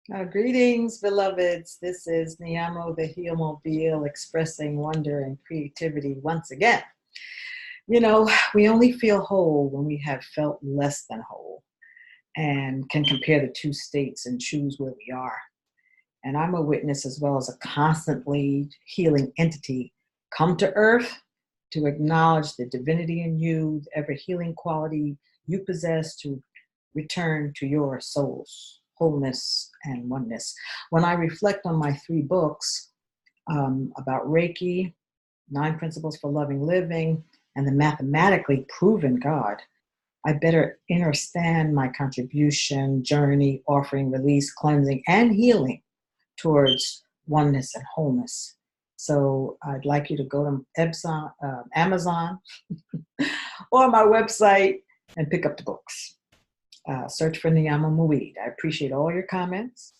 Greetings, beloveds. This is Niamo, the Healmobile, expressing wonder and creativity once again. You know, we only feel whole when we have felt less than whole and can compare the two states and choose where we are. And I'm a witness as well as a constantly healing entity come to earth to acknowledge the divinity in you, the ever healing quality you possess to return to your soul's wholeness and oneness. When I reflect on my three books about Reiki, 9 Principles for Loving Living, and the mathematically proven God, I better understand my contribution, journey, offering, release, cleansing, and healing towards oneness and wholeness. So I'd like you to go to Amazon or my website and pick up the books. Search for Niamo Muid. I appreciate all your comments.